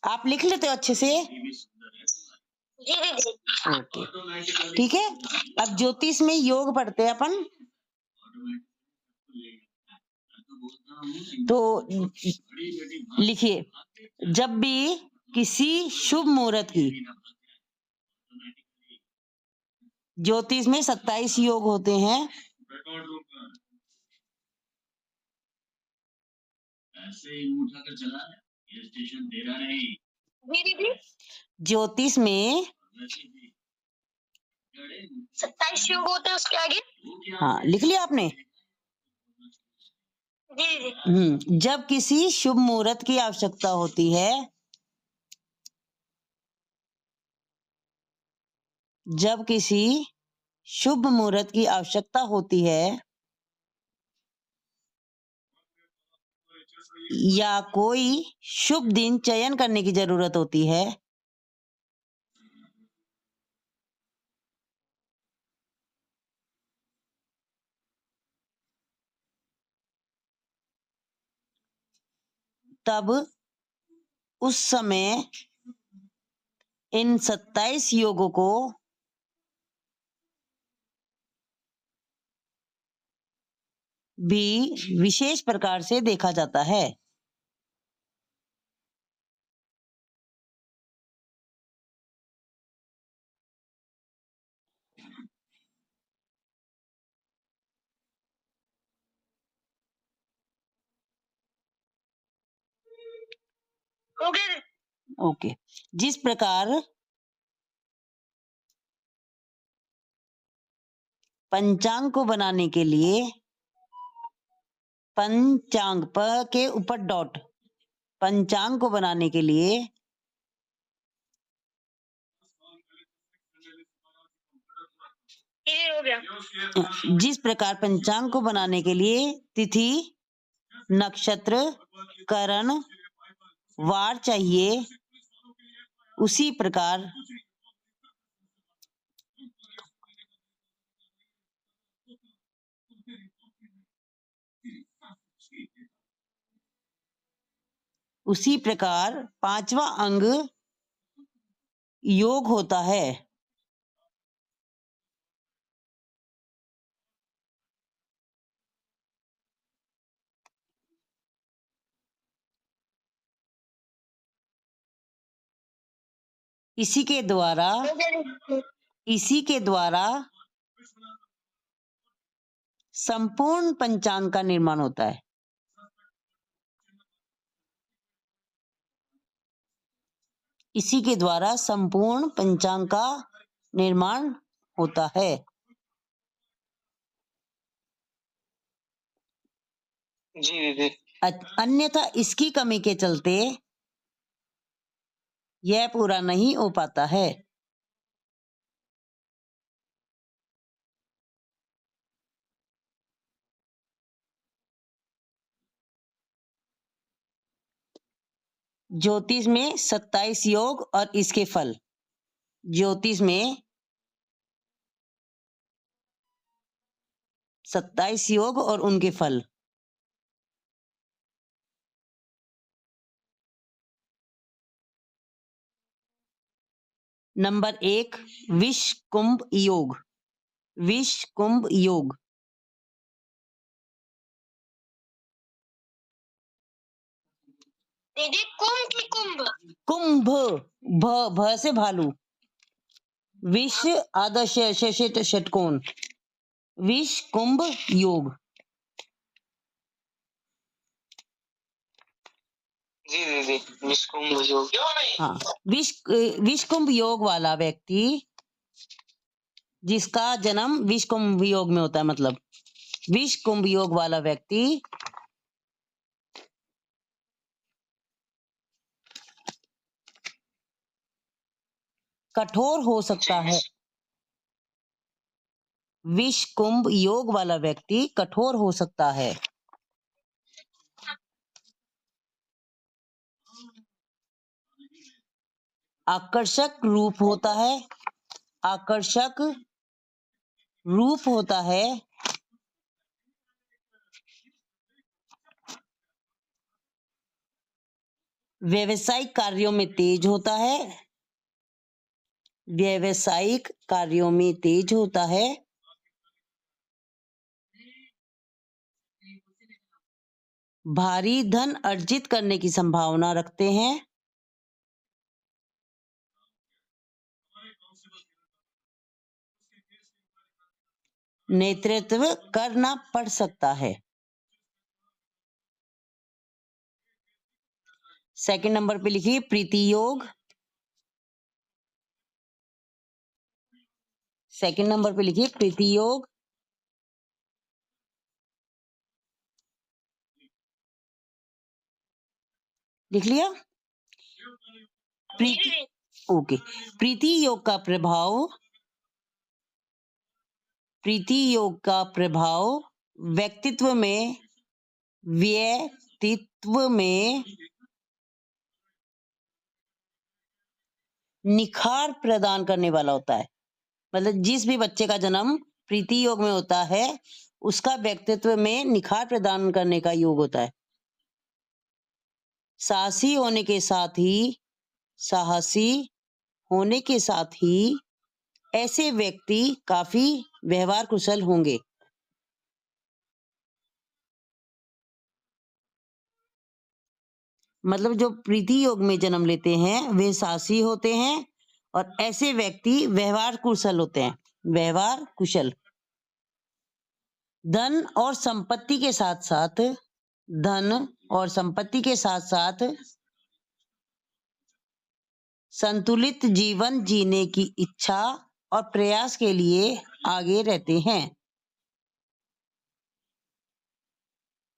आप लिख लेते हो अच्छे से? जी दीदी। ओके, ठीक है। अब ज्योतिष में योग पढ़ते हैं अपन। तो लिखिए, जब भी किसी शुभ मुहूर्त की, ज्योतिष में 27 योग होते हैं। जी दीदी। ज्योतिष में 27 योग होते हैं, उसके आगे? हाँ, लिख लिया आपने? जी दीदी। जब किसी शुभ मुहूर्त की आवश्यकता होती है, जब किसी शुभ मुहूर्त की आवश्यकता होती है या कोई शुभ दिन चयन करने की जरूरत होती है, तब उस समय इन 27 योगों को भी विशेष प्रकार से देखा जाता है। ओके। जिस प्रकार पंचांग को बनाने के लिए पंचांग प के ऊपर डॉट, पंचांग को बनाने के लिए हो गया। जिस प्रकार पंचांग को बनाने के लिए तिथि, नक्षत्र, करण, वार चाहिए, उसी प्रकार पांचवा अंग योग होता है। इसी के द्वारा संपूर्ण पंचांग का निर्माण होता है। इसी के द्वारा संपूर्ण पंचांग का निर्माण होता है। जी दीदी। अन्यथा इसकी कमी के चलते यह पूरा नहीं हो पाता है। ज्योतिष में 27 योग और इसके फल। ज्योतिष में 27 योग और उनके फल। नंबर 1, विष कुंभ योग। विष कुंभ योग। दीदी, कुंभ की कुंभ? कुंभ, भ से भालू, विष आदर्श षटकोण, विष कुंभ योग। जी दीदी, विष कुंभ योग। हाँ, विष कुंभ योग वाला व्यक्ति जिसका जन्म विष कुंभ योग में होता है, मतलब विष कुंभ योग वाला व्यक्ति कठोर हो सकता है। विष कुंभ योग वाला व्यक्ति कठोर हो सकता है। आकर्षक रूप होता है। आकर्षक रूप होता है। व्यवसायिक कार्यों में तेज होता है। व्यवसायिक कार्यों में तेज होता है। भारी धन अर्जित करने की संभावना रखते हैं। नेतृत्व करना पड़ सकता है। सेकंड नंबर पे लिखिए प्रीति योग। सेकंड नंबर पे लिखिए प्रीति योग। लिख लिया? प्रीति ओके। प्रीति योग का प्रभाव, प्रीति योग का प्रभाव व्यक्तित्व में निखार प्रदान करने वाला होता है। मतलब जिस भी बच्चे का जन्म प्रीति योग में होता है उसका व्यक्तित्व में निखार प्रदान करने का योग होता है। साहसी होने के साथ ही ऐसे व्यक्ति काफी व्यवहार कुशल होंगे। मतलब जो प्रीति योग में जन्म लेते हैं वे साहसी होते हैं और ऐसे व्यक्ति व्यवहार कुशल होते हैं। व्यवहार कुशल। धन और संपत्ति के साथ साथ संतुलित जीवन जीने की इच्छा और प्रयास के लिए आगे रहते हैं।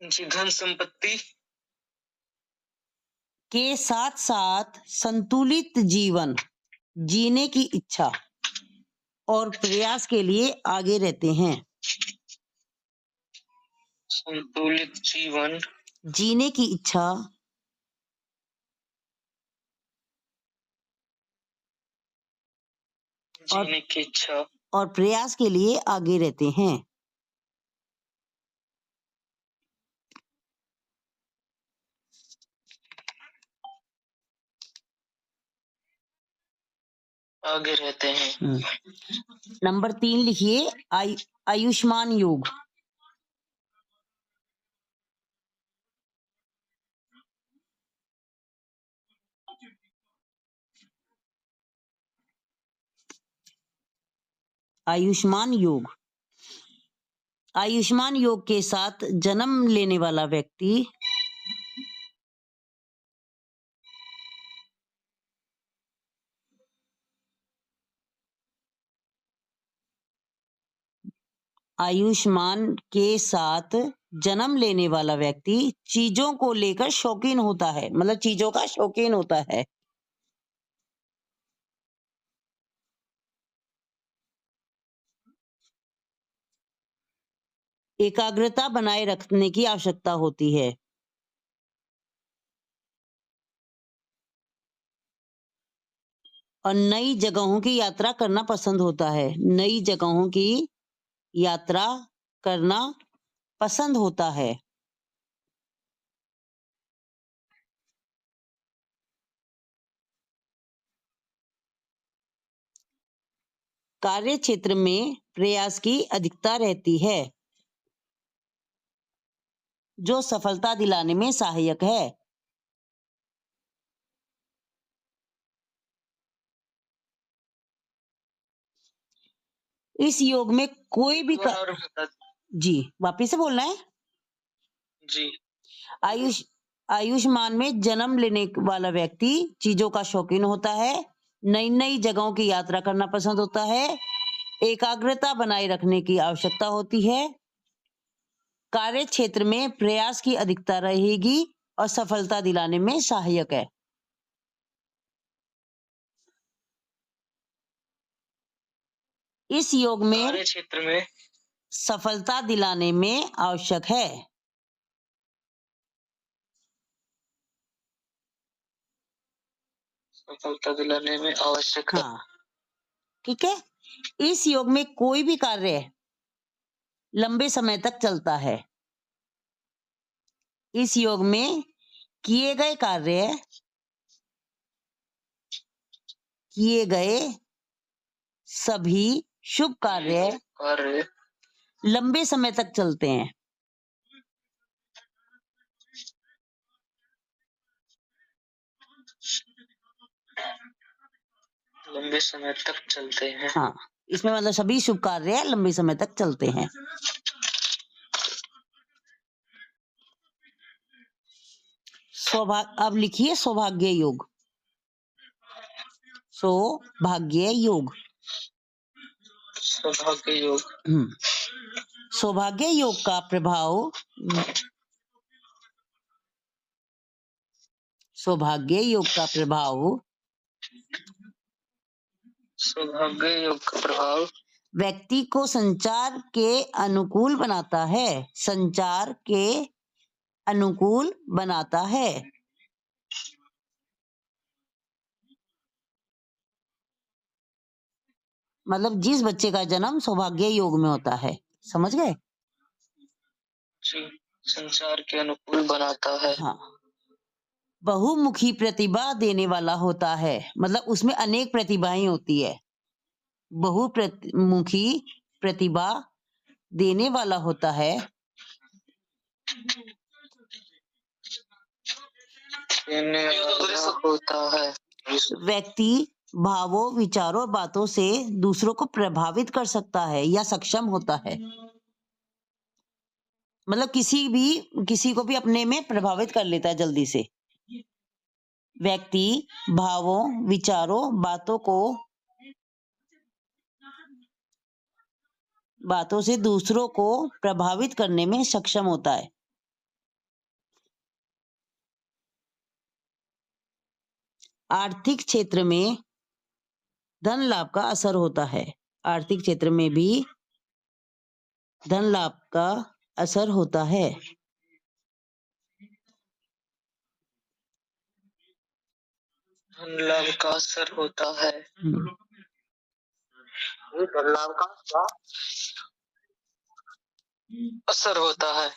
जी, धन संपत्ति के साथ साथ संतुलित जीवन जीने की इच्छा और प्रयास के लिए आगे रहते हैं। संतुलित जीवन जीने की इच्छा जीने की इच्छा और प्रयास के लिए आगे रहते हैं। आगे रहते हैं। नंबर 3 लिखिए आयुष्मान योग। आयुष्मान योग। आयुष्मान योग के साथ जन्म लेने वाला व्यक्ति आयुष्मान के साथ जन्म लेने वाला व्यक्ति चीजों को लेकर शौकीन होता है। मतलब चीजों का शौकीन होता है। एकाग्रता बनाए रखने की आवश्यकता होती है। और नई जगहों की यात्रा करना पसंद होता है। नई जगहों की यात्रा करना पसंद होता है। कार्य क्षेत्र में प्रयास की अधिकता रहती है जो सफलता दिलाने में सहायक है। इस योग में कोई भी जी वापिस से बोलना है। जी। आयुष्मान में जन्म लेने वाला व्यक्ति चीजों का शौकीन होता है। नई नई जगहों की यात्रा करना पसंद होता है। एकाग्रता बनाए रखने की आवश्यकता होती है। कार्य क्षेत्र में प्रयास की अधिकता रहेगी और सफलता दिलाने में सहायक है। इस योग में कार्य क्षेत्र में सफलता दिलाने में आवश्यक है। सफलता दिलाने में आवश्यक है। हाँ ठीक है। इस योग में कोई भी कार्य लंबे समय तक चलता है। इस योग में किए गए कार्य किए गए सभी शुभ कार्य कार्य लंबे समय तक चलते हैं। लंबे समय तक चलते हैं। हाँ, इसमें मतलब सभी शुभ कार्य लंबे समय तक चलते हैं। अब लिखिए सौभाग्य योग। सौभाग्य योग। सौभाग्य योग। सौभाग्य योग का प्रभाव सौभाग्य योग का प्रभाव सौभाग्य योग का प्रभाव व्यक्ति को संचार के अनुकूल बनाता है। संचार के अनुकूल बनाता है। मतलब जिस बच्चे का जन्म सौभाग्य योग में होता है, समझ गए? जी, संचार के अनुकूल बनाता है। हाँ, बहुमुखी प्रतिभा देने वाला होता है। मतलब उसमें अनेक प्रतिभाएं होती है। बहुमुखी प्रतिभा देने वाला होता है। होता है। व्यक्ति भावों, विचारों, बातों से दूसरों को प्रभावित कर सकता है या सक्षम होता है। मतलब किसी को भी अपने में प्रभावित कर लेता है जल्दी से। व्यक्ति भावों, विचारों, बातों से दूसरों को प्रभावित करने में सक्षम होता है। आर्थिक क्षेत्र में धन लाभ का असर होता है। आर्थिक क्षेत्र में भी धन लाभ का असर होता है। धन लाभ का असर होता है। धन लाभ का असर होता है।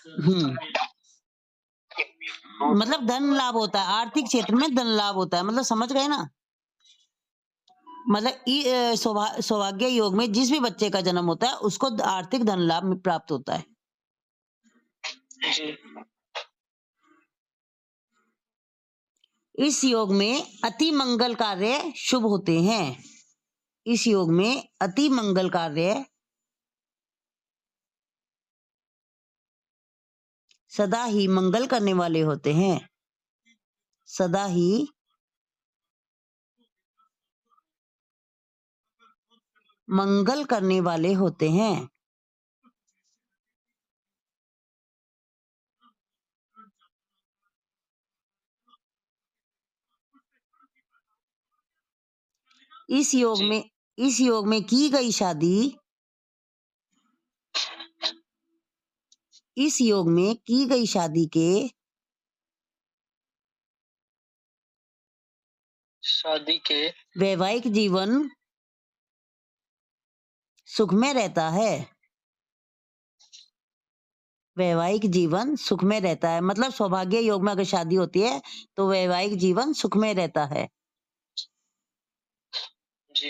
मतलब धन लाभ होता है। आर्थिक क्षेत्र में धन लाभ होता है। मतलब समझ गए ना? मतलब सौभाग्य योग में जिस भी बच्चे का जन्म होता है उसको आर्थिक धन लाभ प्राप्त होता है। जी। इस योग में अति मंगल कार्य शुभ होते हैं। इस योग में अति मंगल कार्य सदा ही मंगल करने वाले होते हैं। सदा ही मंगल करने वाले होते हैं। इस योग में की गई शादी इस योग में की गई शादी के वैवाहिक जीवन सुखमय रहता है। वैवाहिक जीवन सुखमय रहता है। मतलब सौभाग्य योग में अगर शादी होती है तो वैवाहिक जीवन सुखमय रहता है। जी।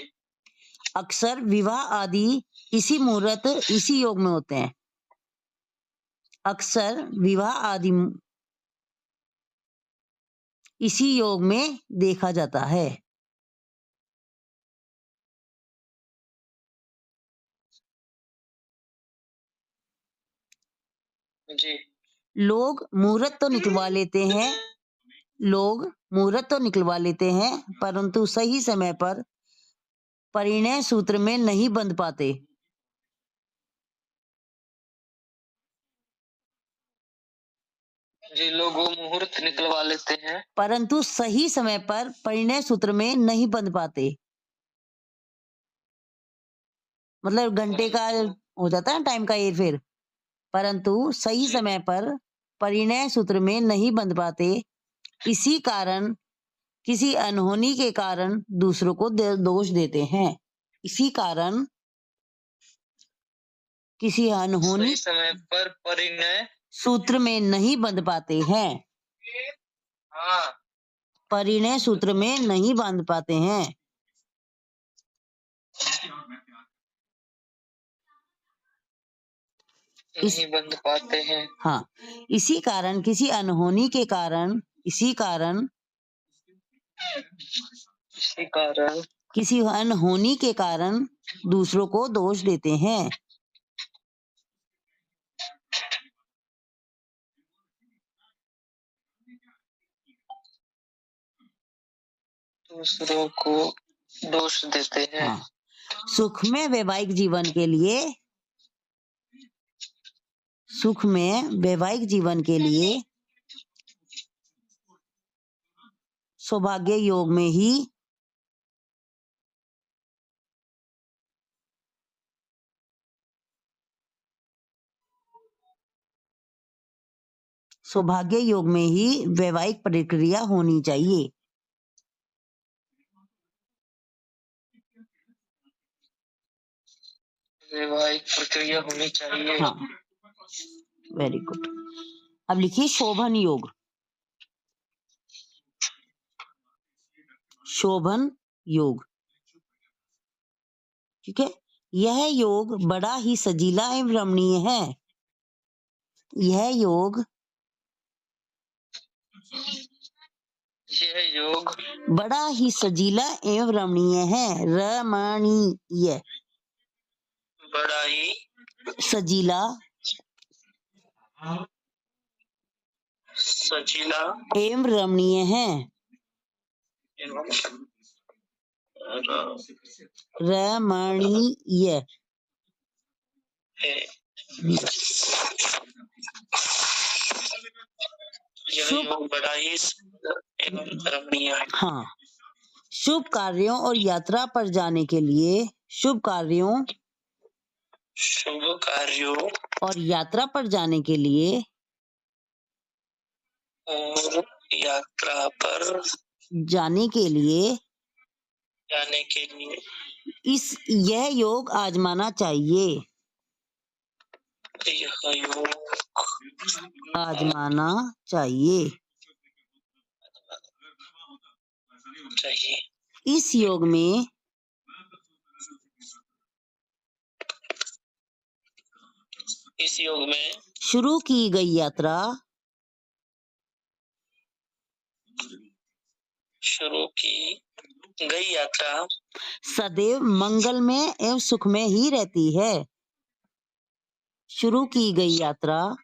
अक्सर विवाह आदि इसी मुहूर्त इसी योग में होते हैं। अक्सर विवाह आदि इसी योग में देखा जाता है। जी। लोग मुहूर्त तो निकलवा लेते हैं परंतु सही समय पर परिणय सूत्र में नहीं बंध पाते। जी, लोग वो मुहूर्त निकलवा लेते हैं परंतु सही समय पर परिणय सूत्र में नहीं बंध पाते। मतलब घंटे का हो जाता है टाइम का ये फिर, परंतु सही समय पर परिणय सूत्र में नहीं बंध पाते। इसी कारण किसी अनहोनी के कारण दूसरों को दोष देते हैं। इसी कारण किसी अनहोनी समय पर परिणय सूत्र में नहीं बंध पाते हैं। हाँ। परिणय सूत्र में नहीं बांध पाते हैं। इस नहीं बंध पाते हैं। हाँ, इसी कारण किसी अनहोनी के कारण इसी कारण किसी अनहोनी के कारण दूसरों को दोष देते हैं। दूसरों को दोष देते हैं। हाँ, सुखमय वैवाहिक जीवन के लिए सौभाग्य योग में ही वैवाहिक प्रक्रिया होनी चाहिए। वैवाहिक प्रक्रिया होनी चाहिए। हाँ, वेरी गुड। अब लिखिए शोभन योग। शोभन योग, ठीक है। यह योग बड़ा ही सजीला एवं रमणीय है। यह योग बड़ा ही सजीला एवं रमणीय है। रमणीय, बड़ा ही सजीला एवं रमणीय है। रमणीय बड़ा ही रमणीय है। हाँ, शुभ कार्यों और यात्रा पर जाने के लिए शुभ कार्यों और यात्रा पर जाने के लिए और यात्रा पर जाने के लिए यह योग आजमाना चाहिए। यह योग आजमाना चाहिए। इस योग में शुरू की गई यात्रा सदैव मंगलमय एवं सुखमय ही रहती है। शुरू की गई यात्रा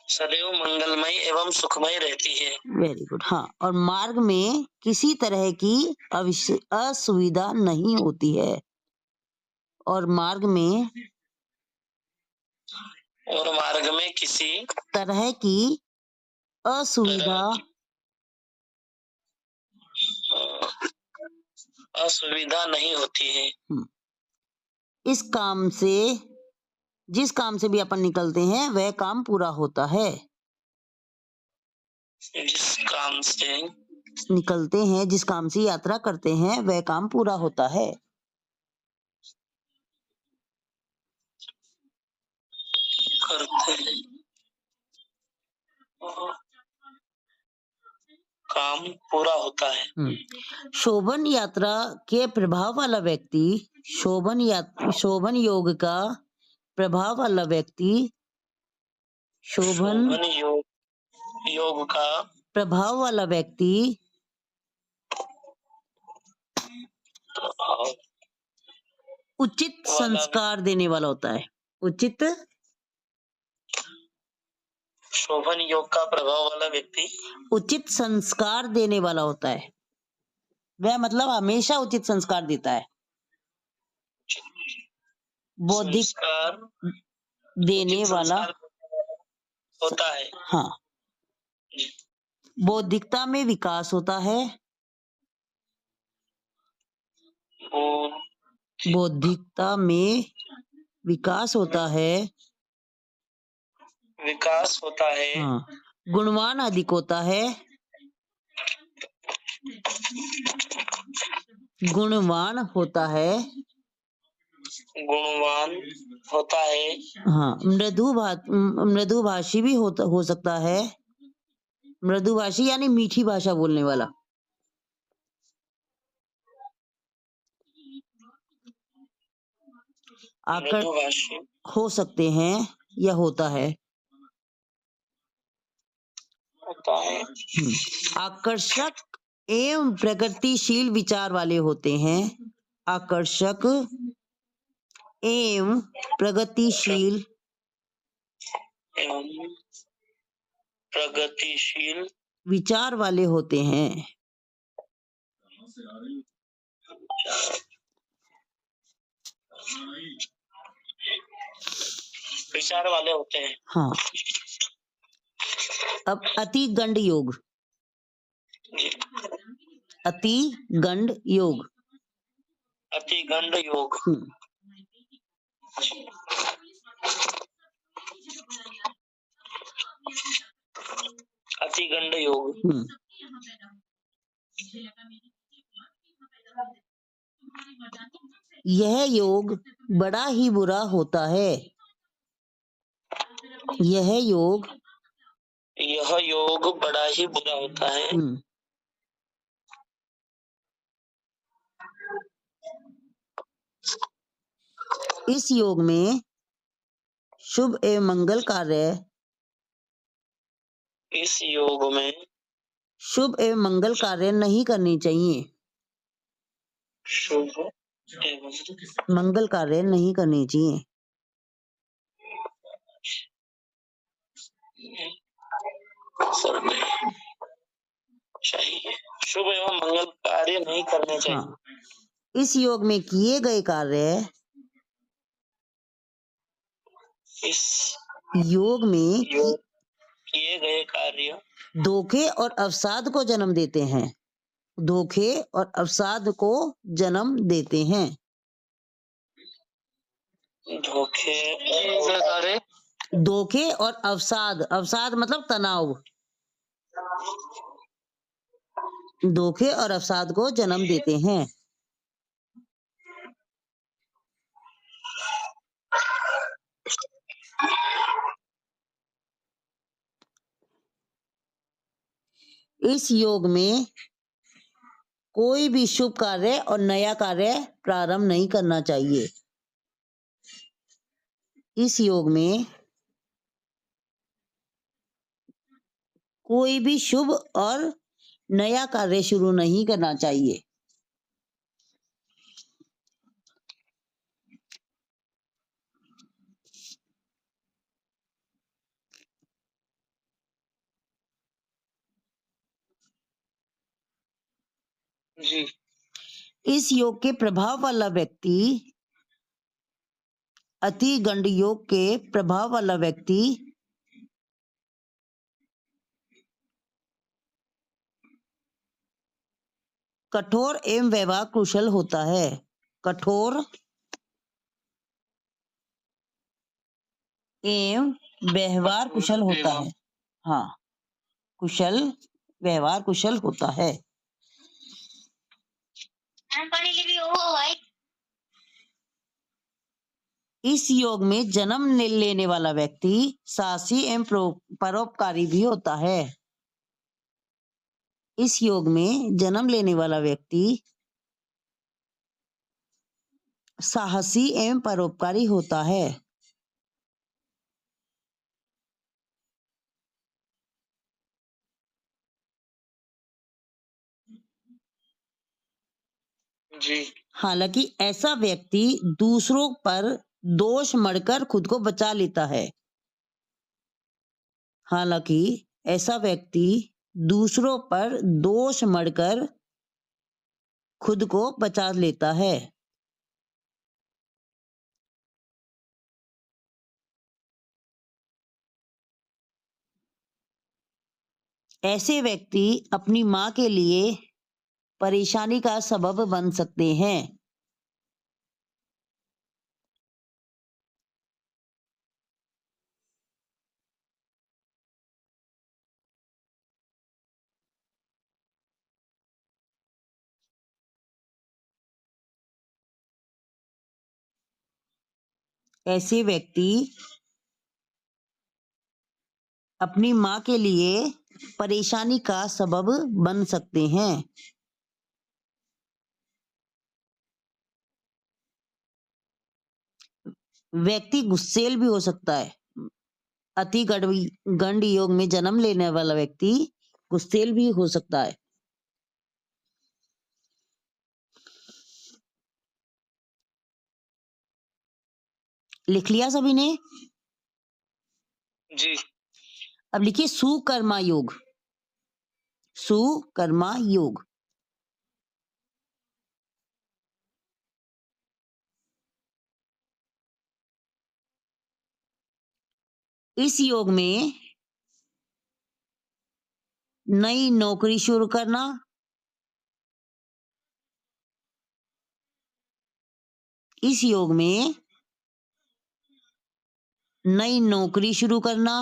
सदैव मंगलमय एवं सुखमय रहती है। Very good. हाँ, और मार्ग में किसी तरह की असुविधा नहीं होती है। और मार्ग में किसी तरह की असुविधा नहीं होती है। जिस काम से भी अपन निकलते हैं वह काम पूरा होता है। जिस काम से निकलते हैं, जिस काम से यात्रा करते हैं वह काम पूरा होता है। काम पूरा होता है। शोभन यात्रा के प्रभाव वाला व्यक्ति शोभन योग का प्रभाव वाला व्यक्ति शोभन योग का प्रभाव वाला व्यक्ति उचित संस्कार देने वाला होता है। उचित शोभन योग का प्रभाव वाला व्यक्ति उचित संस्कार देने वाला होता है। वह मतलब हमेशा उचित संस्कार देता है। बौद्धिक देने वाला होता है। हाँ, बौद्धिकता में विकास होता है। बौद्धिकता में विकास होता है। हाँ, गुणवान अधिक होता है। गुणवान होता है। हाँ, मृदुभाषी भी हो सकता है। मृदुभाषी यानी मीठी भाषा बोलने वाला। हो सकते हैं या होता है। होता है। आकर्षक एवं प्रगतिशील विचार वाले होते हैं। आकर्षक एवं प्रगतिशील एवं प्रगतिशील विचार वाले होते हैं। विचार वाले होते हैं। हाँ। अब अति गंड योग। जी। अति गंड योग। अतिगंड योग। अतिगंड योग। यह योग बड़ा ही बुरा होता है। यह योग बड़ा ही बुरा होता है। इस योग में शुभ एवं मंगल कार्य इस योग में शुभ एवं मंगल कार्य नहीं करनी चाहिए। शुभ एवं मंगल कार्य नहीं करनी चाहिए। चाहिए। शुभ एवं मंगल कार्य नहीं करने चाहिए। हाँ। इस योग में किए गए कार्य इस योग में किए गए कार्य धोखे और अवसाद को जन्म देते हैं। धोखे और अवसाद को जन्म देते हैं। धोखे और अवसाद। अवसाद मतलब तनाव। धोखे और अवसाद को जन्म देते हैं। इस योग में कोई भी शुभ कार्य और नया कार्य प्रारंभ नहीं करना चाहिए। इस योग में कोई भी शुभ और नया कार्य शुरू नहीं करना चाहिए। जी। इस योग के प्रभाव वाला व्यक्ति अति गंड योग के प्रभाव वाला व्यक्ति कठोर एवं व्यवहार कुशल होता है। कठोर एवं व्यवहार कुशल होता है। हाँ, कुशल, व्यवहार कुशल होता है। इस योग में जन्म लेने वाला व्यक्ति साहसी एवं परोपकारी भी होता है। इस योग में जन्म लेने वाला व्यक्ति साहसी एवं परोपकारी होता है। जी। हालांकि ऐसा व्यक्ति दूसरों पर दोष मढ़कर खुद को बचा लेता है। हालांकि ऐसा व्यक्ति दूसरों पर दोष मढ़कर खुद को बचा लेता है। ऐसे व्यक्ति अपनी मां के लिए परेशानी का सबब बन सकते हैं। ऐसे व्यक्ति अपनी मां के लिए परेशानी का सबब बन सकते हैं। व्यक्ति गुस्सेल भी हो सकता है। अति गंड योग में जन्म लेने वाला व्यक्ति गुस्सेल भी हो सकता है। लिख लिया सभी ने? जी। अब लिखिए सुकर्मा योग। सुकर्मा योग। इस योग में नई नौकरी शुरू करना, इस योग में नई नौकरी शुरू करना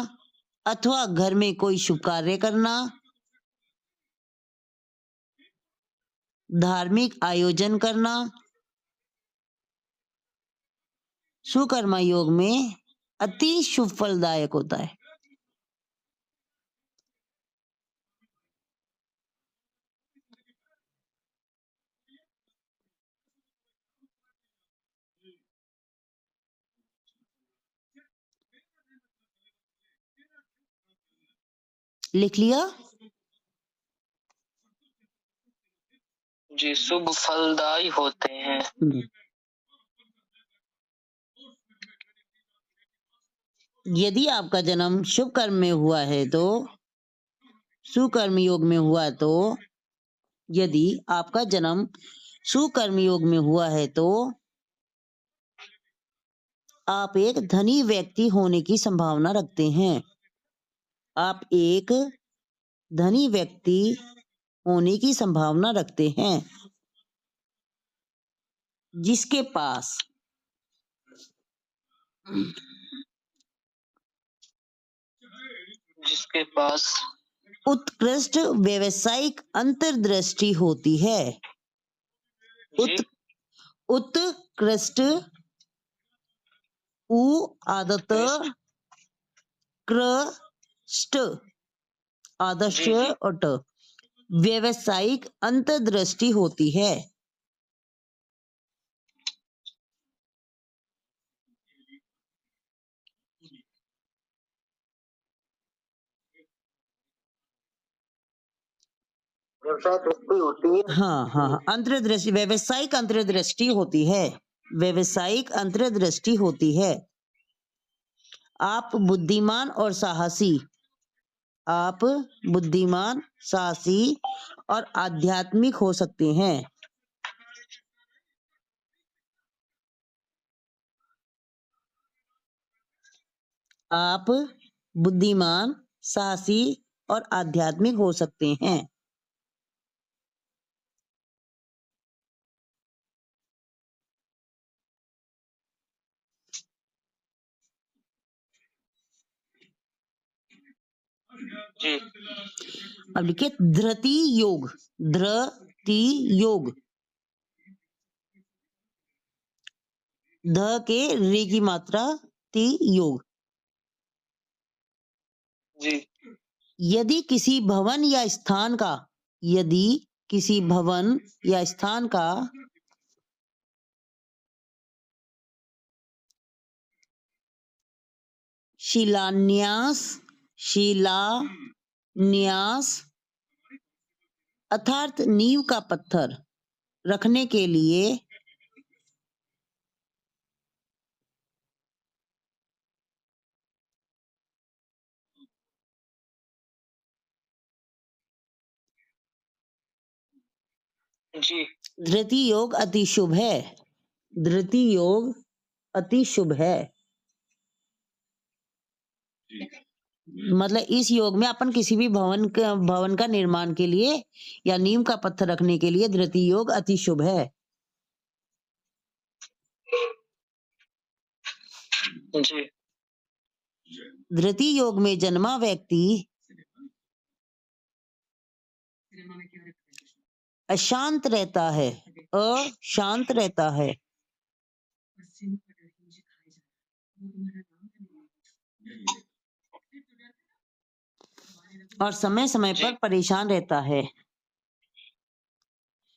अथवा घर में कोई शुभ कार्य करना, धार्मिक आयोजन करना, सुकर्मा योग में अति शुभ फलदायक होता है। लिख लिया? जी, शुभ फलदायी होते हैं। यदि आपका जन्म शुभ कर्म में हुआ है तो सुकर्म योग में हुआ तो यदि आपका जन्म सुकर्म योग में हुआ है तो आप एक धनी व्यक्ति होने की संभावना रखते हैं। आप एक धनी व्यक्ति होने की संभावना रखते हैं जिसके पास उत्कृष्ट व्यावसायिक अंतर्दृष्टि होती है। जी। उत्कृष्ट उ आदत कृष्ट आदर्श जी, जी। और ट व्यावसायिक अंतर्दृष्टि होती है। हाँ, अंतर्दृष्टि, व्यावसायिक अंतर्दृष्टि होती है। व्यावसायिक अंतर्दृष्टि होती है। आप बुद्धिमान और साहसी और आध्यात्मिक हो सकते हैं। आप बुद्धिमान, साहसी और आध्यात्मिक हो सकते हैं। जी। अब लिखिए धृति योग। धृति योग। ध के रे की मात्रा ति योग। जी। यदि किसी भवन या स्थान का शिलान्यास अर्थात नींव का पत्थर रखने के लिए जी। धृति योग अति शुभ है। धृति योग अति शुभ है। मतलब इस योग में अपन किसी भी भवन का निर्माण के लिए या नींव का पत्थर रखने के लिए धृति योग अति शुभ है। जी। धृति योग में जन्मा व्यक्ति अशांत रहता है।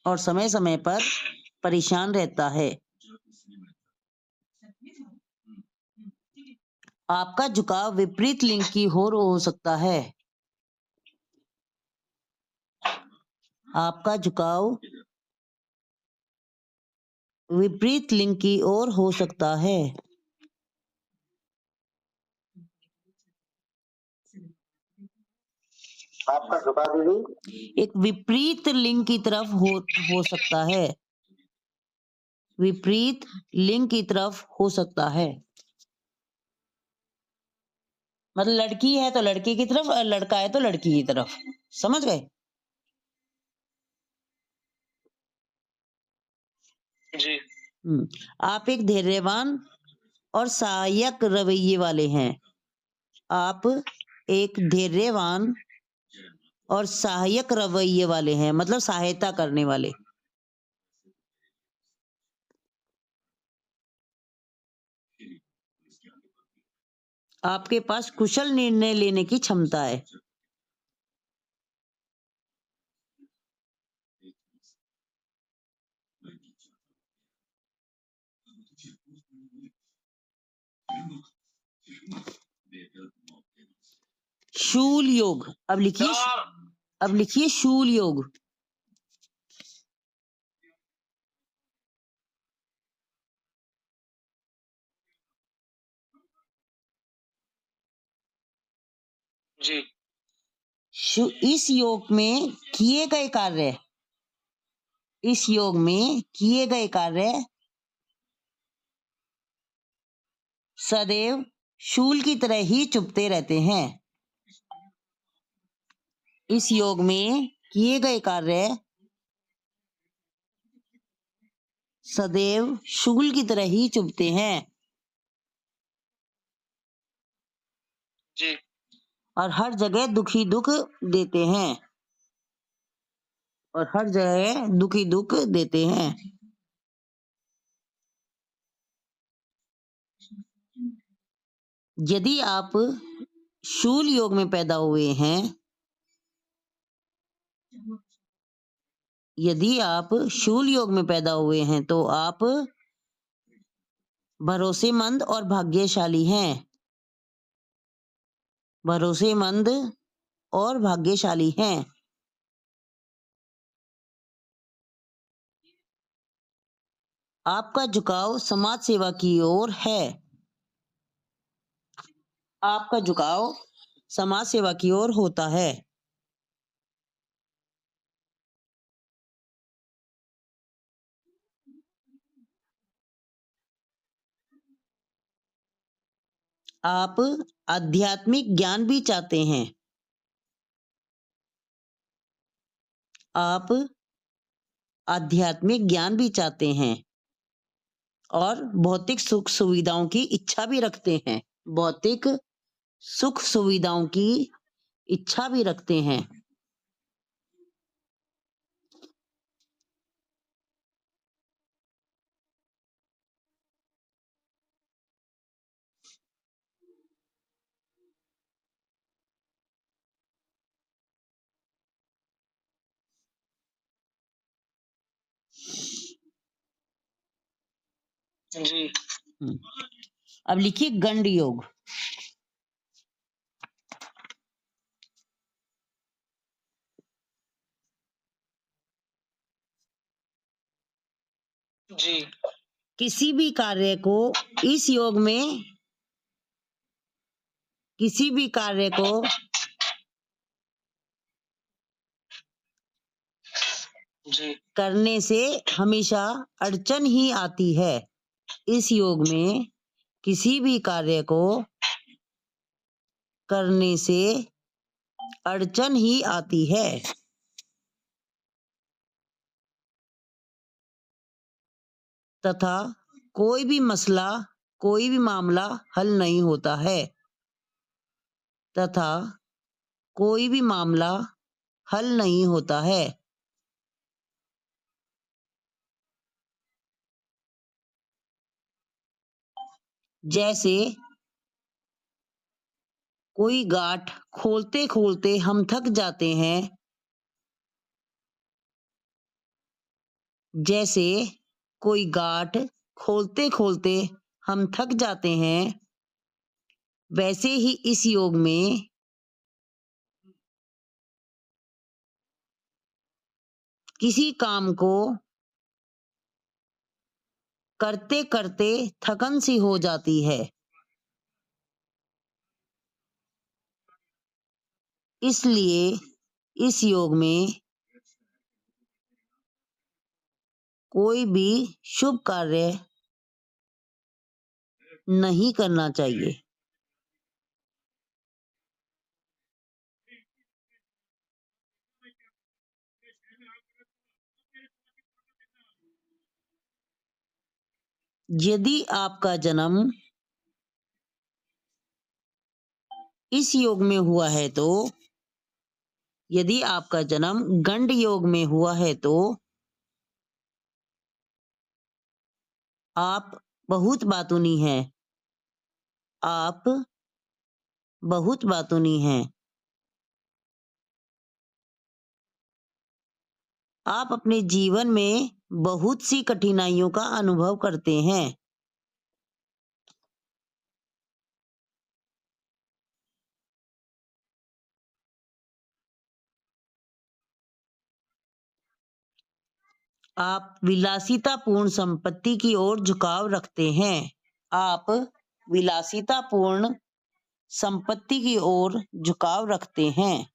और समय समय पर परेशान रहता है। आपका झुकाव विपरीत लिंग की ओर हो सकता है। आपका झुकाव विपरीत लिंग की ओर हो सकता है। आपका झुकाव दीदी एक विपरीत लिंग की तरफ हो सकता है। विपरीत लिंग की तरफ हो सकता है। मतलब लड़की है तो लड़के की तरफ और लड़का है तो लड़की की तरफ। समझ गए? जी आप एक धैर्यवान और सहायक रवैये वाले हैं। आप एक धैर्यवान और सहायक रवैये वाले हैं, मतलब सहायता करने वाले। आपके पास कुशल निर्णय लेने की क्षमता है। शूल योग। अब लिखिए शूल योग। जी इस योग में किए गए कार्य, इस योग में किए गए कार्य सदैव शूल की तरह ही चुभते रहते हैं। इस योग में किए गए कार्य सदैव शूल की तरह ही चुभते हैं जी और हर जगह दुखी दुख देते हैं। और हर जगह दुखी दुख देते हैं। यदि आप शूल योग में पैदा हुए हैं, यदि आप शूल योग में पैदा हुए हैं तो आप भरोसेमंद और भाग्यशाली हैं। भरोसेमंद और भाग्यशाली हैं। आपका झुकाव समाज सेवा की ओर है। आपका झुकाव समाज सेवा की ओर होता है। आप आध्यात्मिक ज्ञान भी चाहते हैं। आप आध्यात्मिक ज्ञान भी चाहते हैं और भौतिक सुख सुविधाओं की इच्छा भी रखते हैं। भौतिक सुख सुविधाओं की इच्छा भी रखते हैं। जी अब लिखिए गंड योग। जी किसी भी कार्य को इस योग में, किसी भी कार्य को जी करने से हमेशा अड़चन ही आती है। इस योग में किसी भी कार्य को करने से अड़चन ही आती है तथा कोई भी मसला, कोई भी मामला हल नहीं होता है। तथा कोई भी मामला हल नहीं होता है। जैसे कोई गांठ खोलते खोलते हम थक जाते हैं। जैसे कोई गांठ खोलते खोलते हम थक जाते हैं। वैसे ही इस योग में किसी काम को करते करते थकन सी हो जाती है, इसलिए इस योग में कोई भी शुभ कार्य नहीं करना चाहिए। यदि आपका जन्म इस योग में हुआ है तो यदि आपका जन्म गंड योग में हुआ है तो आप बहुत बातूनी हैं। आप बहुत बातूनी हैं। आप अपने जीवन में बहुत सी कठिनाइयों का अनुभव करते हैं। आप विलासितापूर्ण संपत्ति की ओर झुकाव रखते हैं। आप विलासितापूर्ण संपत्ति की ओर झुकाव रखते हैं।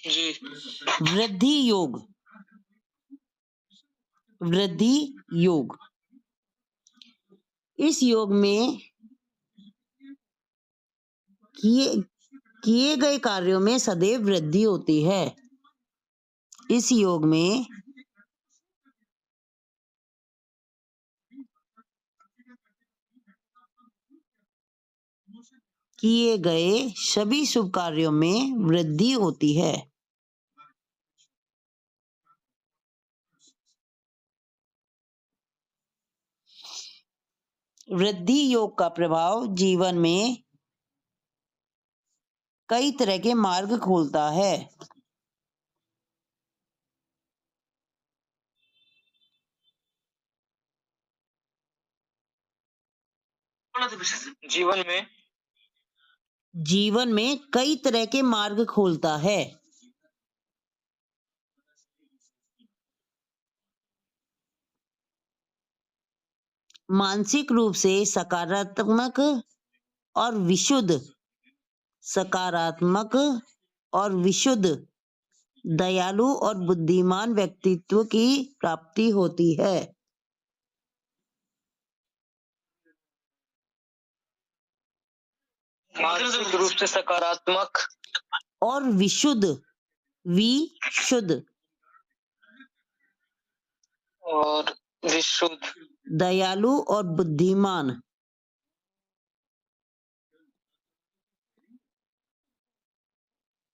जी। वृद्धि योग। वृद्धि योग। इस योग में किए गए कार्यों में सदैव वृद्धि होती है। इस योग में किए गए सभी शुभ कार्यों में वृद्धि होती है। वृद्धि योग का प्रभाव जीवन में कई तरह के मार्ग खोलता है। जीवन में कई तरह के मार्ग खोलता है। मानसिक रूप से सकारात्मक और विशुद्ध, सकारात्मक और विशुद्ध, दयालु और बुद्धिमान व्यक्तित्व की प्राप्ति होती है। मानसिक रूप से सकारात्मक और विशुद्ध, विशुद्ध और विशुद्ध, दयालु और बुद्धिमान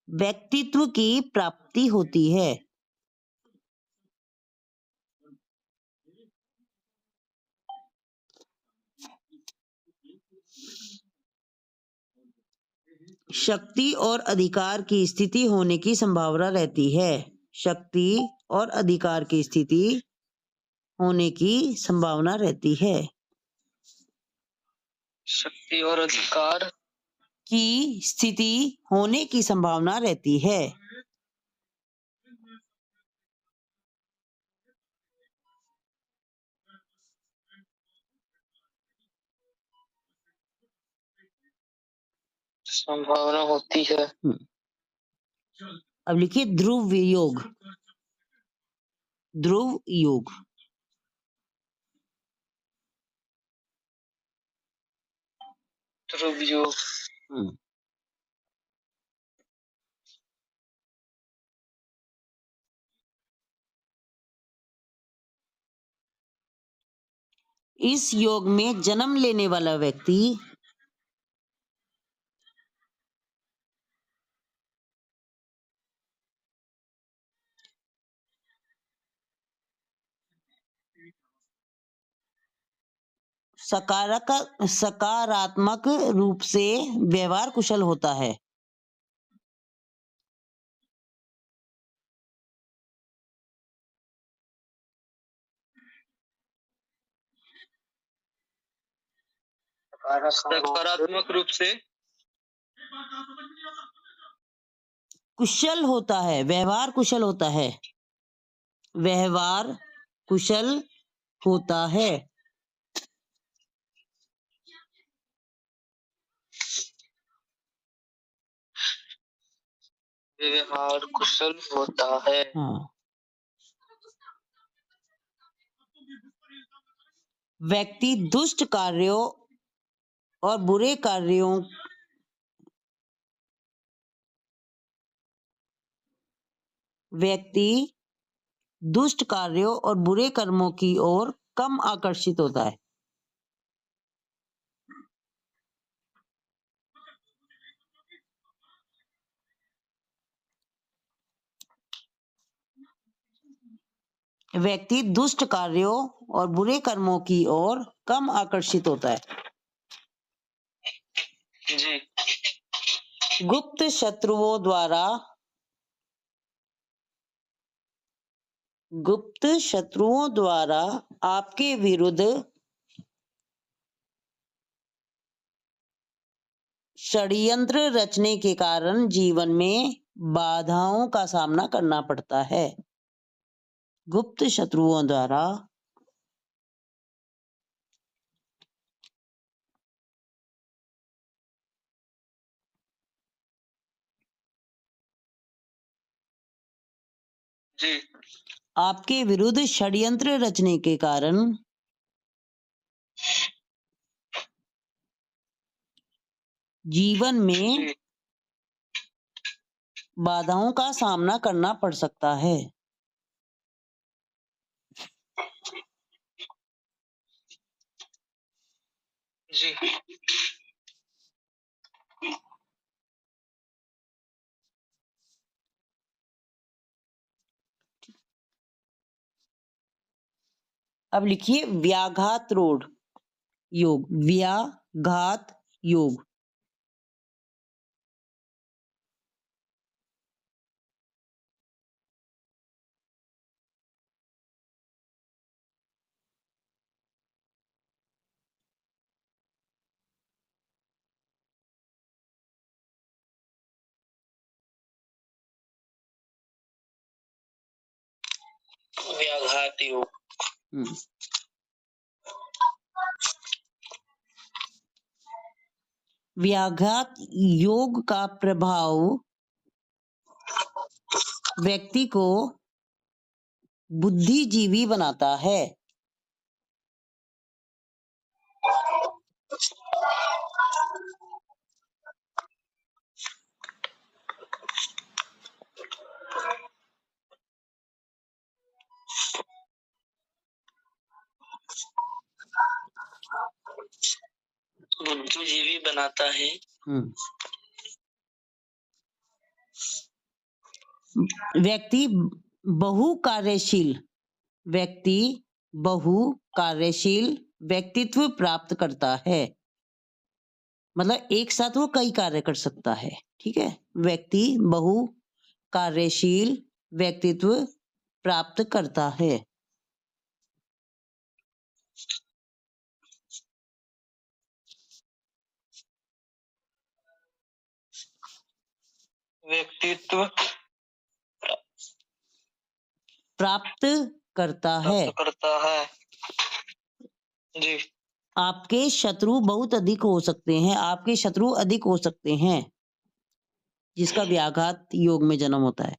व्यक्तित्व की प्राप्ति होती है। शक्ति और अधिकार की स्थिति होने की संभावना रहती है। शक्ति और अधिकार की स्थिति होने की संभावना रहती है। शक्ति और अधिकार की स्थिति होने की संभावना रहती है। संभावना होती है। अब लिखिए ध्रुव योग। ध्रुव योग। ध्रुव योग। इस योग में जन्म लेने वाला व्यक्ति सकारात्मक रूप से व्यवहार कुशल होता है। सकारात्मक रूप से कुशल होता है, व्यवहार कुशल होता है, व्यवहार कुशल होता है। व्यवहार कुशल होता है। हाँ। व्यक्ति दुष्ट कार्यों और बुरे कार्यों व्यक्ति दुष्ट कार्यों और बुरे कर्मों की ओर कम आकर्षित होता है। व्यक्ति दुष्ट कार्यों और बुरे कर्मों की ओर कम आकर्षित होता है। जी। गुप्त शत्रुओं द्वारा आपके विरुद्ध षड्यंत्र रचने के कारण जीवन में बाधाओं का सामना करना पड़ता है। गुप्त शत्रुओं द्वारा जी। आपके विरुद्ध षड्यंत्र रचने के कारण जीवन में जी। बाधाओं का सामना करना पड़ सकता है। जी। अब लिखिए व्याघात योग। व्याघात योग। व्याघात योग। व्याघात योग का प्रभाव व्यक्ति को बुद्धिजीवी बनाता है। बुद्धिजीवी बनाता है। व्यक्ति बहुकार्यशील व्यक्तित्व प्राप्त करता है। मतलब एक साथ वो कई कार्य कर सकता है। ठीक है। व्यक्ति बहुकार्यशील व्यक्तित्व प्राप्त करता है। व्यक्तित्व प्राप्त करता है। जी। आपके शत्रु बहुत अधिक हो सकते हैं। आपके शत्रु अधिक हो सकते हैं जिसका व्याघात योग में जन्म होता है।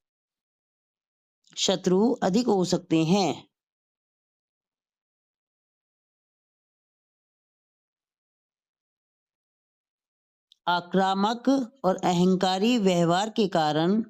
शत्रु अधिक हो सकते हैं। आक्रामक और अहंकारी व्यवहार के कारण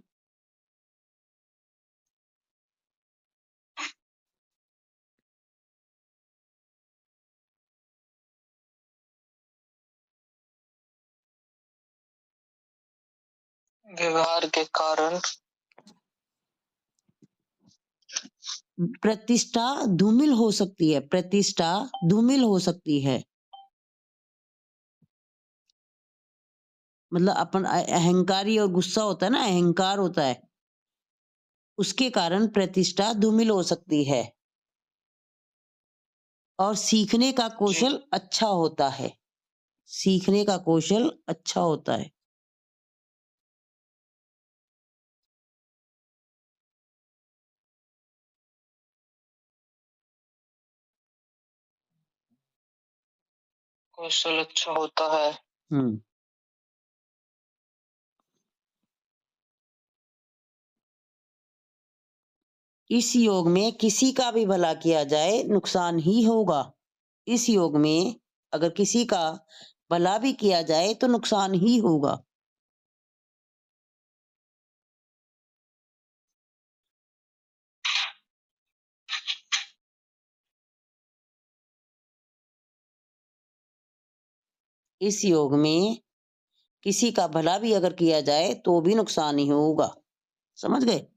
प्रतिष्ठा धूमिल हो सकती है। मतलब अपन अहंकारी और गुस्सा होता है ना, अहंकार होता है, उसके कारण प्रतिष्ठा धूमिल हो सकती है और सीखने का जी कौशल अच्छा होता है। सीखने का कौशल अच्छा होता है। कौशल अच्छा होता है। हम्म इस योग में किसी का भी भला किया जाए नुकसान ही होगा। इस योग में अगर किसी का भला भी किया जाए तो नुकसान ही होगा। इस योग में किसी का भला भी अगर किया जाए तो भी नुकसान ही होगा। समझ गए?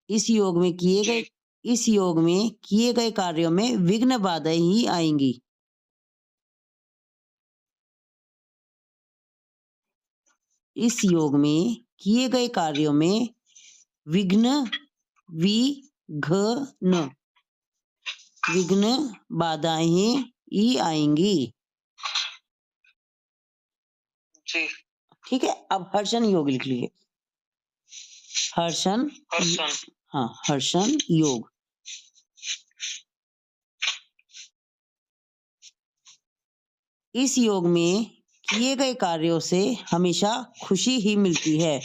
इस योग में किए गए जी इस योग में किए गए कार्यों में विघ्न बाधाएं ही आएंगी। इस योग में किए गए कार्यों में विघ्न विघ्न विघ्न बाधाएं ही आएंगी। जी ठीक है, अब हर्षण योग लिख लीजिए। हर्षण हर्षण हाँ, हर्षण योग। इस योग में किए गए कार्यों से हमेशा खुशी ही मिलती है।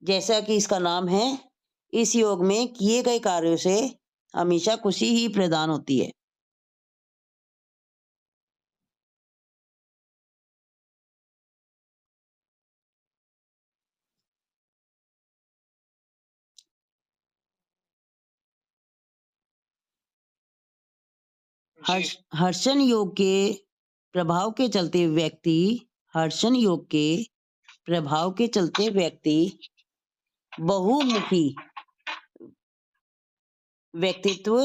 जैसा कि इसका नाम है, इस योग में किए गए कार्यों से हमेशा खुशी ही प्रदान होती है। जी हर्षण योग के प्रभाव के चलते व्यक्ति हर्षण योग के प्रभाव के चलते व्यक्ति बहुमुखी व्यक्तित्व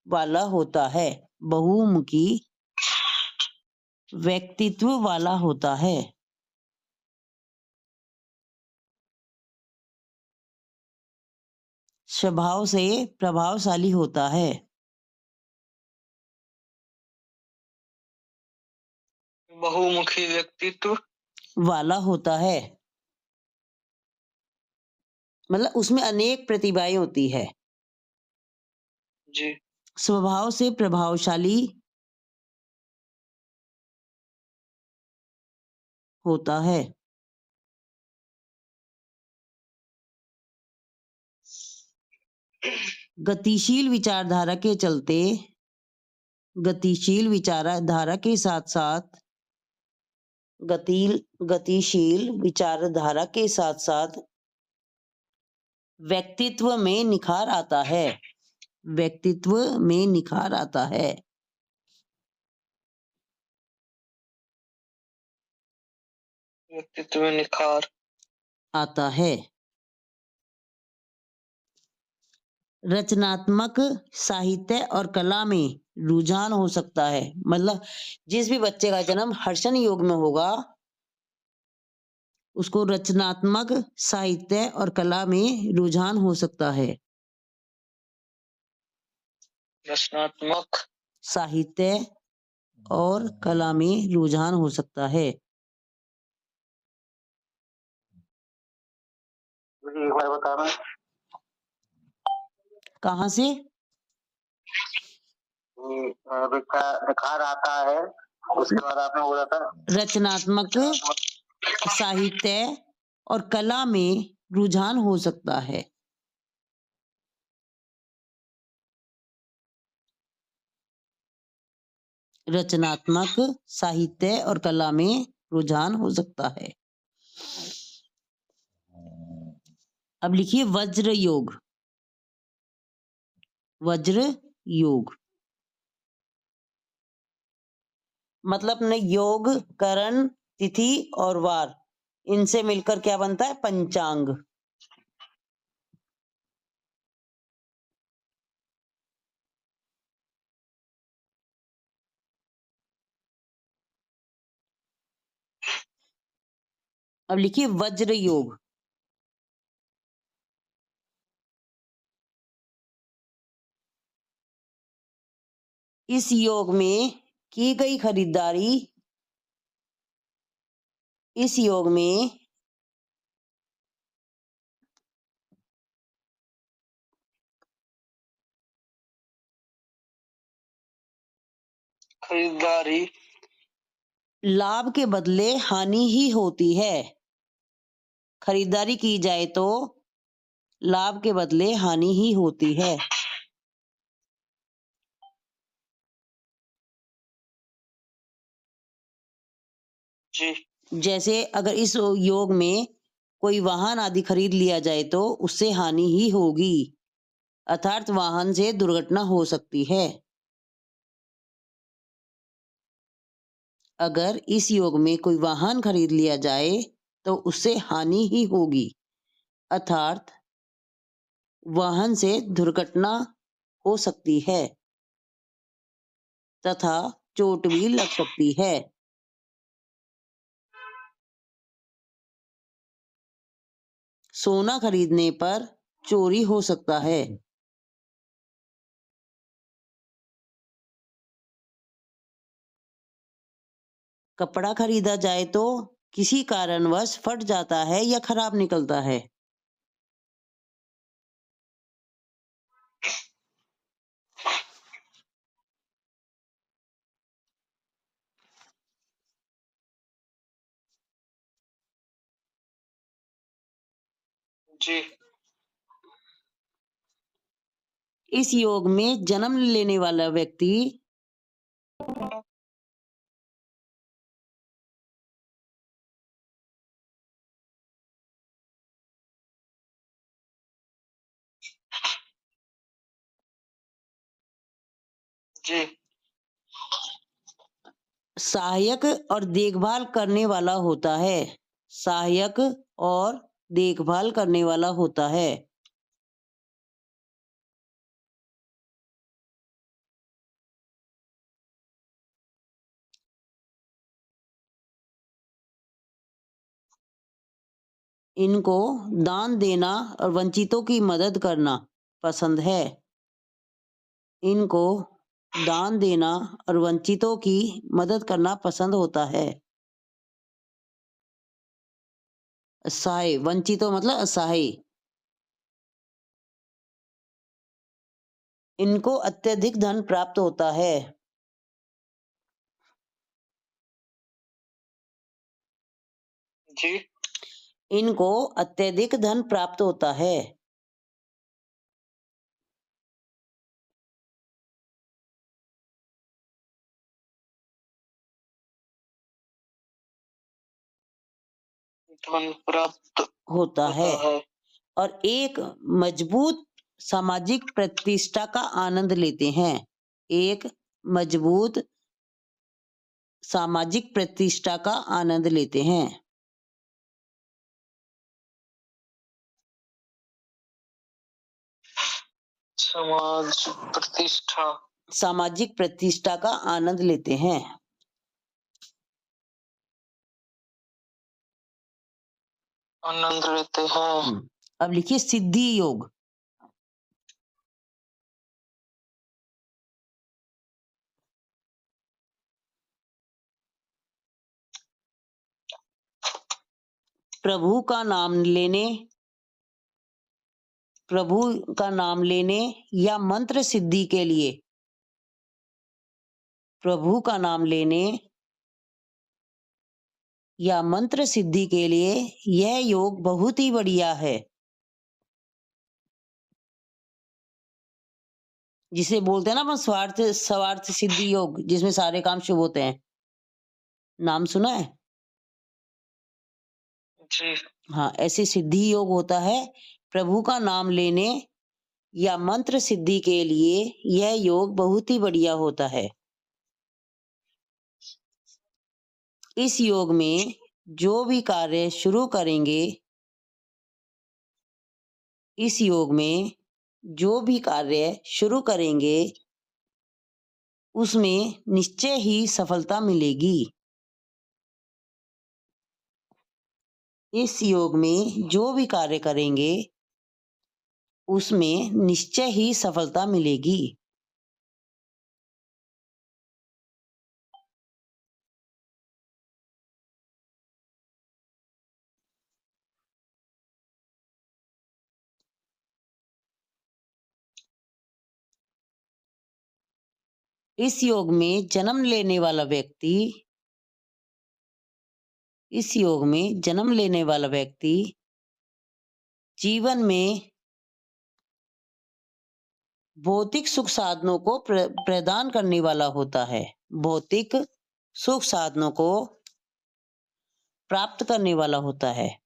वाला होता है। बहुमुखी व्यक्तित्व वाला होता है। स्वभाव से प्रभावशाली होता है। बहुमुखी व्यक्तित्व वाला होता है, मतलब उसमें अनेक प्रतिभाएं होती है। जी स्वभाव से प्रभावशाली होता है। गतिशील विचारधारा के चलते गतिशील विचारधारा के साथ साथ गतिशील विचारधारा के साथ साथ व्यक्तित्व में निखार आता है। व्यक्तित्व में निखार आता है। व्यक्तित्व में निखार आता है। रचनात्मक साहित्य और कला में रुझान हो सकता है। मतलब जिस भी बच्चे का जन्म हर्षण योग में होगा उसको रचनात्मक साहित्य और कला में रुझान हो सकता है। रचनात्मक साहित्य और कला में रुझान हो सकता है। मुझे एक बार बताना। कहाँ से? निखार आता है, उसके बाद आपने बोला था रचनात्मक साहित्य और कला में रुझान हो सकता है। रचनात्मक साहित्य और कला में रुझान हो सकता है। अब लिखिए वज्र योग। वज्र योग मतलब ने योग, करण, तिथि और वार, इनसे मिलकर क्या बनता है? पंचांग। अब लिखिए वज्र योग। इस योग में की गई खरीदारी, इस योग में खरीदारी लाभ के बदले हानि ही होती है। खरीदारी की जाए तो लाभ के बदले हानि ही होती है। जी। जैसे अगर इस योग में कोई वाहन आदि खरीद लिया जाए तो उससे हानि ही होगी, अर्थात वाहन से दुर्घटना हो सकती है। अगर इस योग में कोई वाहन खरीद लिया जाए तो उससे हानि ही होगी, अर्थात वाहन से दुर्घटना हो सकती है तथा चोट भी लग सकती है। सोना खरीदने पर चोरी हो सकता है। कपड़ा खरीदा जाए तो किसी कारणवश फट जाता है या खराब निकलता है। जी। इस योग में जन्म लेने वाला व्यक्ति जी। सहायक और देखभाल करने वाला होता है। सहायक और देखभाल करने वाला होता है। इनको दान देना और वंचितों की मदद करना पसंद है। इनको दान देना और वंचितों की मदद करना पसंद होता है। असहाय, वंचितों मतलब असहाय। इनको अत्यधिक धन प्राप्त होता है। जी। इनको अत्यधिक धन प्राप्त होता है। धन प्राप्त होता है होता है। और एक मजबूत सामाजिक प्रतिष्ठा का आनंद लेते हैं। एक मजबूत सामाजिक प्रतिष्ठा का आनंद लेते हैं। समाज प्रतिष्ठा। सामाजिक प्रतिष्ठा का आनंद लेते हैं। आनंद लेते हैं। अब लिखिए सिद्धि योग। प्रभु का नाम लेने, प्रभु का नाम लेने या मंत्र सिद्धि के लिए, प्रभु का नाम लेने या मंत्र सिद्धि के लिए यह योग बहुत ही बढ़िया है। जिसे बोलते हैं ना अपन स्वार्थ स्वार्थ सिद्धि योग, जिसमें सारे काम शुभ होते हैं। नाम सुना है? जी। हाँ, ऐसे सिद्धि योग होता है। प्रभु का नाम लेने या मंत्र सिद्धि के लिए यह योग बहुत ही बढ़िया होता है। इस योग में जो भी कार्य शुरू करेंगे, इस योग में जो भी कार्य शुरू करेंगे उसमें निश्चय ही सफलता मिलेगी। इस योग में जो भी कार्य करेंगे उसमें निश्चय ही सफलता मिलेगी। इस योग में जन्म लेने वाला व्यक्ति जीवन में भौतिक सुख साधनों को प्रदान करने वाला होता है। भौतिक सुख साधनों को प्राप्त करने वाला होता है।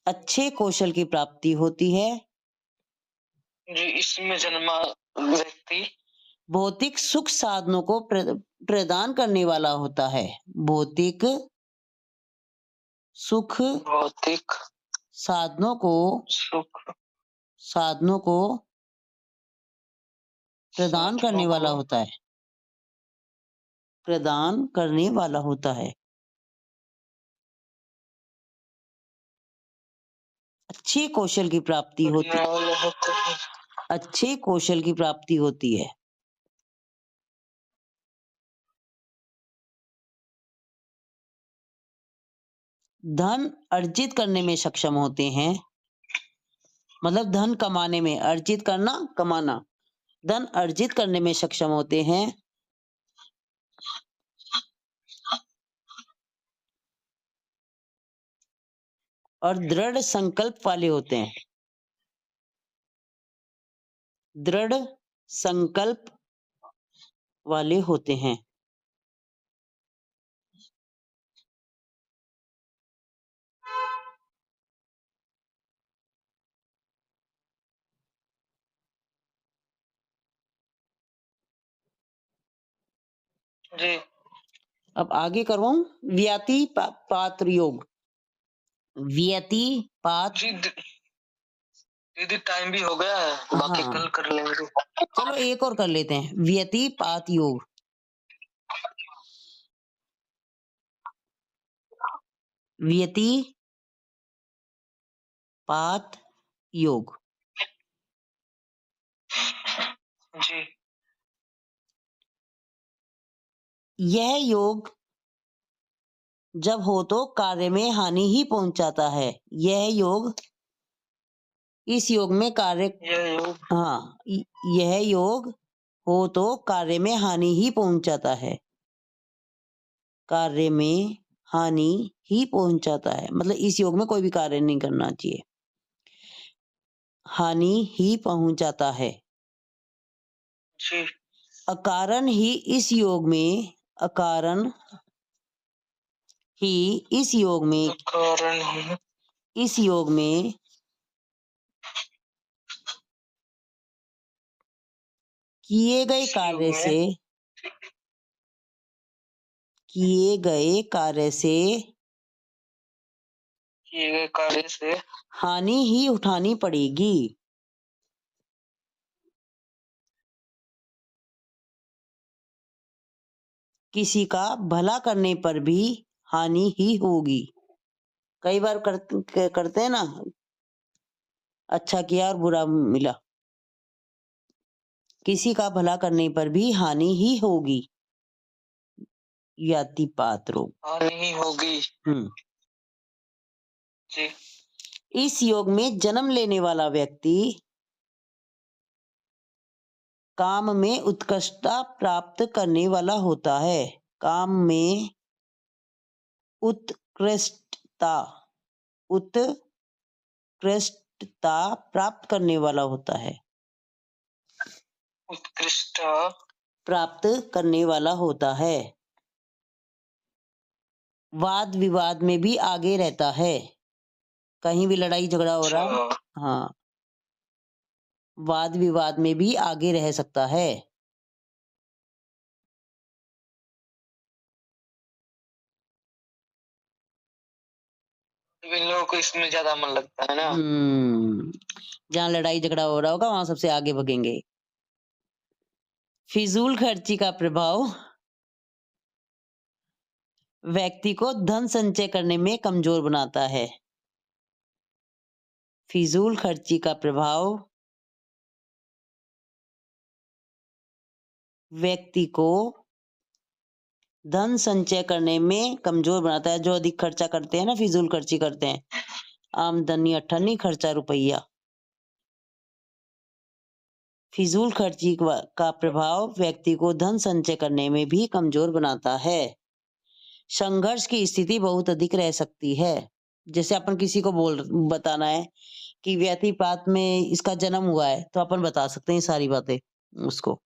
अच्छे कौशल की प्राप्ति होती है। जी, इसमें जन्मा व्यक्ति भौतिक सुख साधनों को प्रदान करने वाला होता है। भौतिक सुख साधनों को प्रदान करने वाला होता है। अच्छे कौशल की प्राप्ति होती है। धन अर्जित करने में सक्षम होते हैं। मतलब धन कमाने में, अर्जित करना, कमाना, धन अर्जित करने में सक्षम होते हैं। और दृढ़ संकल्प वाले होते हैं। दृढ़ संकल्प वाले होते हैं। जी। अब आगे करवाऊं व्यति पात्र योग। व्यति पात जी दीदी टाइम भी हो गया है, बाकी हाँ। कल कर लेंगे। चलो एक और कर लेते हैं, व्यति पात योग। व्यति पात योग। जी। यह योग जब हो तो कार्य में हानि ही पहुंचाता है। यह योग इस योग में कार्य यह योग हो तो कार्य में हानि ही पहुंचाता है। कार्य में हानि ही पहुंचाता है, मतलब इस योग में कोई भी कार्य नहीं करना चाहिए, हानि ही पहुंचाता है। जी। अकारण ही इस योग में किए गए कार्य से हानि ही उठानी पड़ेगी। किसी का भला करने पर भी हानि ही होगी। कई बार करते हैं ना, अच्छा किया और बुरा मिला। किसी का भला करने पर भी हानि ही होगी। व्यति पात योग। हानि ही होगी। जी। इस योग में जन्म लेने वाला व्यक्ति काम में उत्कृष्टता प्राप्त करने वाला होता है। काम में उत्कृष्टता प्राप्त करने वाला होता है। उत्कृष्ट प्राप्त करने वाला होता है। वाद विवाद में भी आगे रहता है। कहीं भी लड़ाई झगड़ा हो रहा है, हाँ, वाद विवाद में भी आगे रह सकता है। इन लोगों को इसमें ज्यादा मन लगता है ना। जहाँ लड़ाई झगड़ा हो रहा होगा वहां सबसे आगे भगेंगे। फिजूल खर्ची का प्रभाव व्यक्ति को धन संचय करने में कमजोर बनाता है। फिजूल खर्ची का प्रभाव व्यक्ति को धन संचय करने में कमजोर बनाता है। जो अधिक खर्चा करते हैं ना, फिजूल खर्ची करते हैं, आमदनी अठन्नी खर्चा रुपया। फिजूल खर्ची का प्रभाव व्यक्ति को धन संचय करने में भी कमजोर बनाता है। संघर्ष की स्थिति बहुत अधिक रह सकती है। जैसे अपन किसी को बताना है कि व्यतिपात में इसका जन्म हुआ है, तो अपन बता सकते हैं सारी बातें उसको।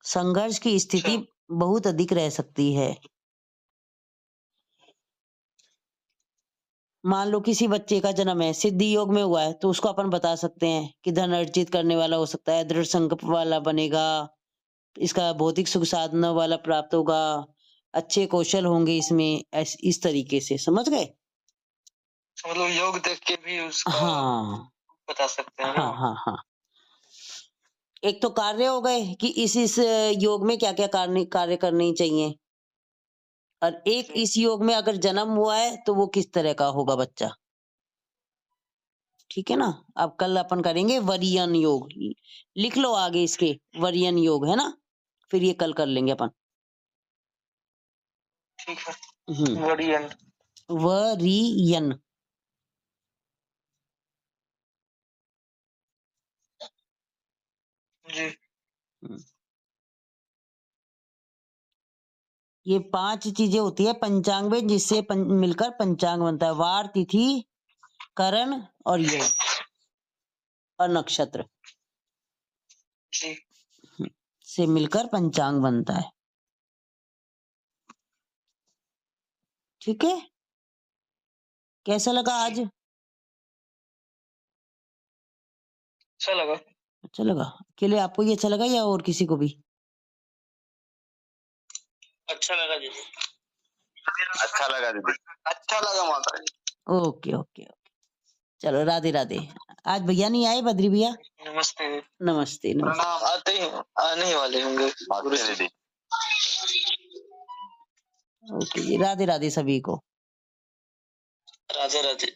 संघर्ष की स्थिति बहुत अधिक रह सकती है। मान लो किसी बच्चे का जन्म है, सिद्धि योग में हुआ है, तो उसको अपन बता सकते हैं कि धन अर्जित करने वाला हो सकता है, दृढ़ संकल्प वाला बनेगा, इसका भौतिक सुख साधनों वाला प्राप्त होगा, अच्छे कौशल होंगे इसमें, इस तरीके से। समझ गए? मतलब योग देख के भी उसका हाँ बता सकते हैं ना? हाँ। एक तो कार्य हो गए कि इस योग में क्या क्या कार्य करने चाहिए, और एक इस योग में अगर जन्म हुआ है तो वो किस तरह का होगा बच्चा। ठीक है ना? अब कल अपन करेंगे वरीयन योग। लिख लो आगे इसके, वरीयन योग है ना, फिर ये कल कर लेंगे अपन। ठीक है। वरीयन वरीयन। जी। ये 5 चीजें होती है पंचांग में, जिससे मिलकर पंचांग बनता है। वार, तिथि, करण और योग और नक्षत्र जी। से मिलकर पंचांग बनता है। ठीक है? कैसा लगा आज? अच्छा लगा। अच्छा लगा? अकेले आपको ये अच्छा लगा या और किसी को भी? अच्छा लगा जी। अच्छा लगा दीदी। अच्छा लगा माता जी। ओके ओके ओके, चलो राधे राधे। आज भैया नहीं आए, बद्री भैया? नमस्ते। नमस्ते नमस्ते। प्रणाम। आने ही वाले होंगे। दीदी। ओके जी, राधे राधे सभी को। राधे राधे।